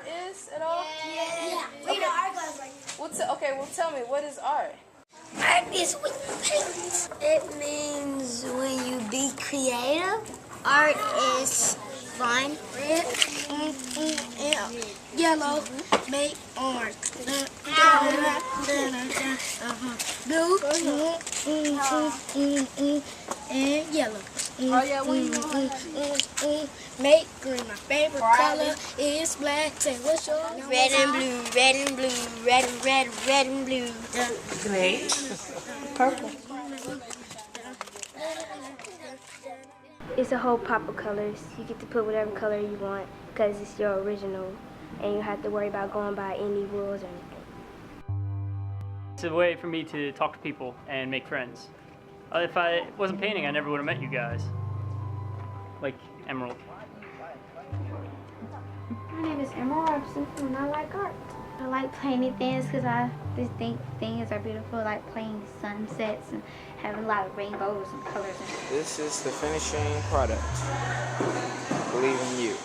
art is at all? Yeah. We know art class like Well, tell me, what is art? art is when you paint. It means when you be creative. Art is fun. Red, yellow, make orange. Blue, and yellow. Make green. My favorite color is black. Say what's your red and blue, red and blue, red and red, red and blue. Great. Purple. It's a whole pop of colors. You get to put whatever color you want because it's your original, and you don't have to worry about going by any rules or anything. It's a way for me to talk to people and make friends. If I wasn't painting, I never would have met you guys. Like Emerald. My name is Emerald Robson, and I like art. I like painting things because I just think things are beautiful, like playing sunsets and having a lot of rainbows and colors. This is the finishing product. Believe in you.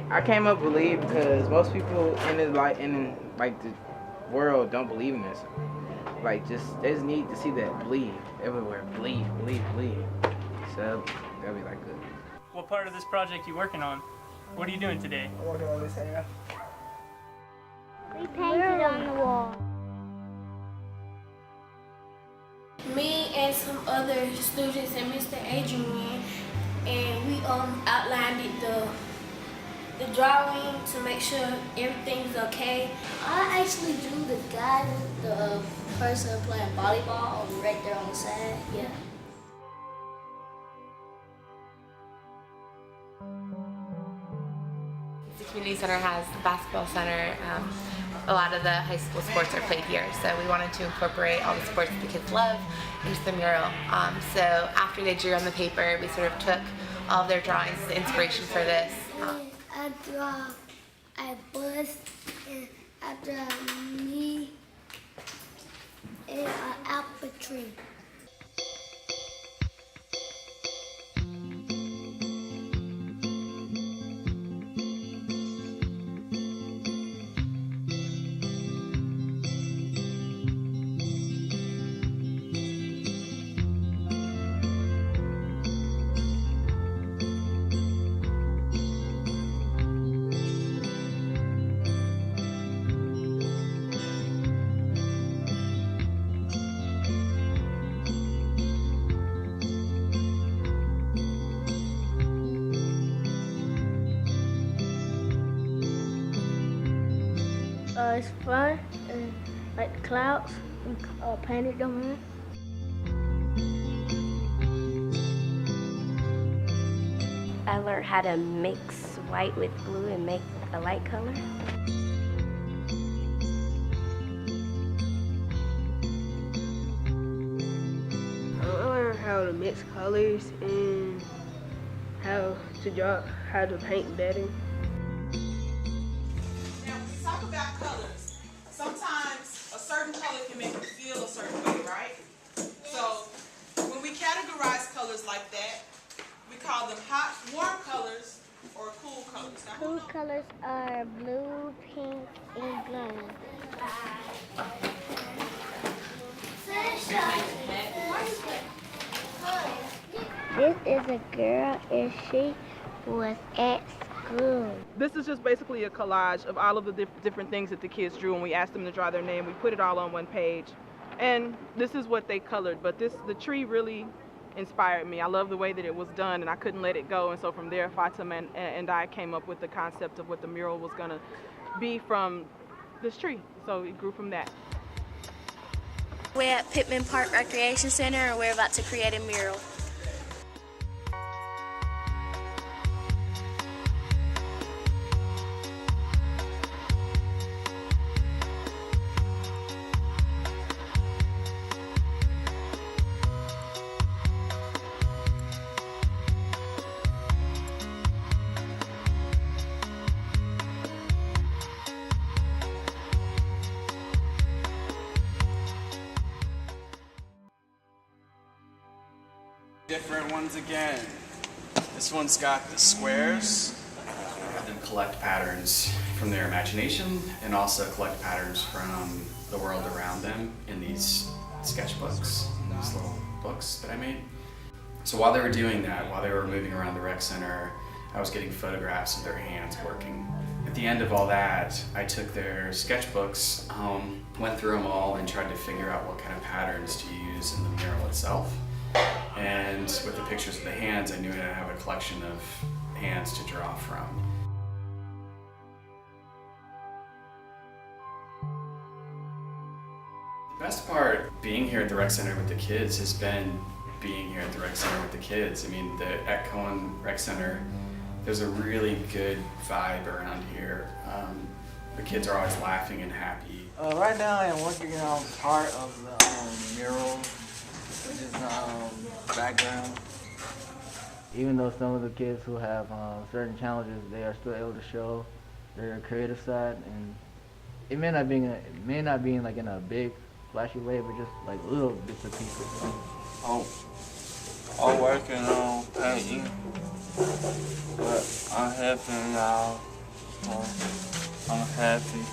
I came up with Believe because most people in the world don't believe in this. They just need to see that believe everywhere. Believe, believe, believe. So that'll be like good. What part of this project are you working on? What are you doing today? I'm working on this hair. We painted on the wall. Me and some other students and Mr. Adrian, and we outlined the drawing to make sure everything's okay. I actually drew the guy, the person playing volleyball right there on the side. Yeah. The community center has the basketball center. A lot of the high school sports are played here, so we wanted to incorporate all the sports that the kids love into the mural. So after they drew on the paper, we sort of took all of their drawings as the inspiration for this. I draw a bus, and I draw me and an apple tree. It's fun, and like the clouds, we painted them in. I learned how to mix white with blue and make a light color. I learned how to mix colors and how to paint better. Talk about colors. Sometimes a certain color can make you feel a certain way, right? So when we categorize colors like that, we call them hot, warm colors or cool colors. Now, Cool colors are blue, pink, and green. This is a girl, and she was at school. This is just basically a collage of all of the different things that the kids drew, and we asked them to draw their name. We put it all on one page, and this is what they colored. But the tree really inspired me. I love the way that it was done, and I couldn't let it go. And so from there, Fatima and I came up with the concept of what the mural was going to be from this tree. So it grew from that. We're at Pittman Park Recreation Center, and we're about to create a mural. Different ones again. This one's got the squares, the collect patterns from their imagination and also collect patterns from the world around them in these sketchbooks, these little books that I made. So while they were doing that, while they were moving around the rec center, I was getting photographs of their hands working. At the end of all that, I took their sketchbooks home, went through them all, and tried to figure out what kind of patterns to use in the mural itself. And with the pictures of the hands, I knew I'd have a collection of hands to draw from. The best part being here at the rec center with the kids has been being here at the rec center with the kids. I mean, at Cohen Rec Center, there's a really good vibe around here. The kids are always laughing and happy. Right now I am working on part of the mural, which is background. Even though some of the kids who have certain challenges, they are still able to show their creative side, and it may not be like in a big flashy way, but just like little bits of pieces. I'm working on painting, but I'm happy now. I'm happy.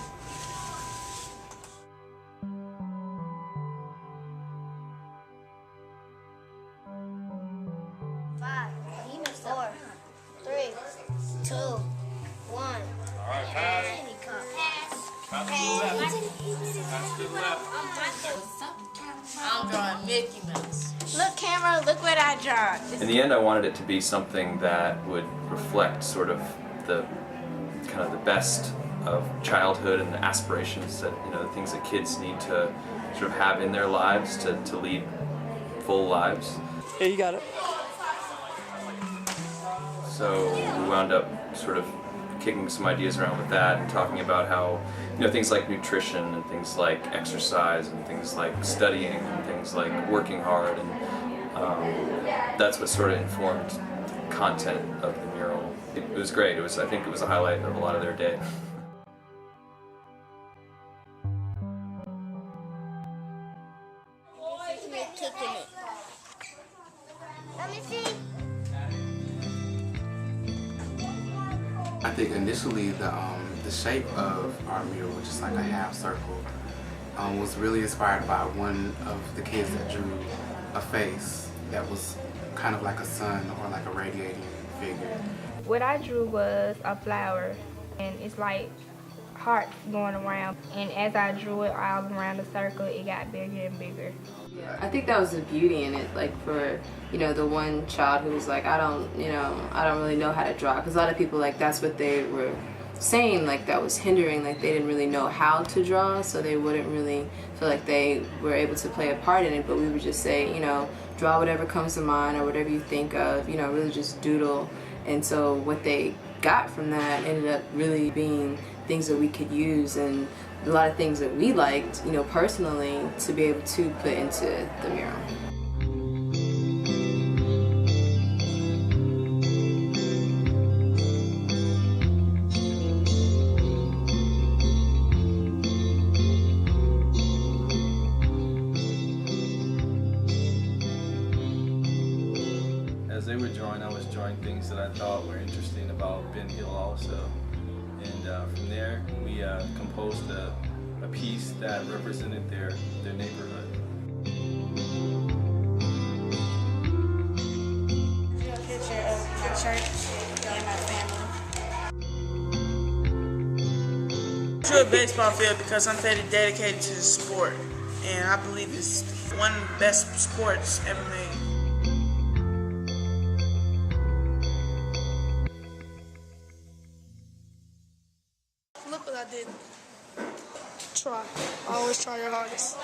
Five, 4, 3, 2, 1. All right, pass. I'm drawing Mickey Mouse. Look, camera, look what I draw. In the end, I wanted it to be something that would reflect sort of the kind of the best of childhood and the aspirations that, the things that kids need to sort of have in their lives to lead full lives. Yeah, you got it. So we wound up sort of kicking some ideas around with that and talking about how, things like nutrition and things like exercise and things like studying and things like working hard, and that's what sort of informed the content of the mural. It was great. I think it was a highlight of a lot of their day. Let me see. I think initially the shape of our mural, which is like a half circle, was really inspired by one of the kids that drew a face that was kind of like a sun or like a radiating figure. What I drew was a flower, and it's like hearts going around. And as I drew it all around the circle, it got bigger and bigger. I think that was the beauty in it, like for, the one child who was like, I don't really know how to draw, because a lot of people, like, that's what they were saying, like, that was hindering, like, they didn't really know how to draw, so they wouldn't really feel like they were able to play a part in it. But we would just say, draw whatever comes to mind or whatever you think of, really just doodle. And so what they got from that ended up really being things that we could use, and a lot of things that we liked, personally, to be able to put into the mural. As they were drawing, I was drawing things that I thought were interesting about Ben Hill also. And from there, we composed a piece that represented their neighborhood. Drew a picture of my church and my family. Drew a baseball field because I'm very dedicated to the sport, and I believe it's one of the best sports ever made. Look what I did. Try. Always try your hardest.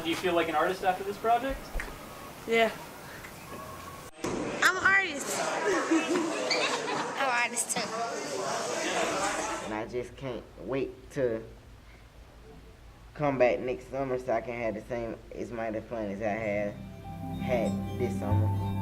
Do you feel like an artist after this project? Yeah. I'm an artist. I'm an artist too. And I just can't wait to come back next summer so I can have the same as much fun as I had this summer.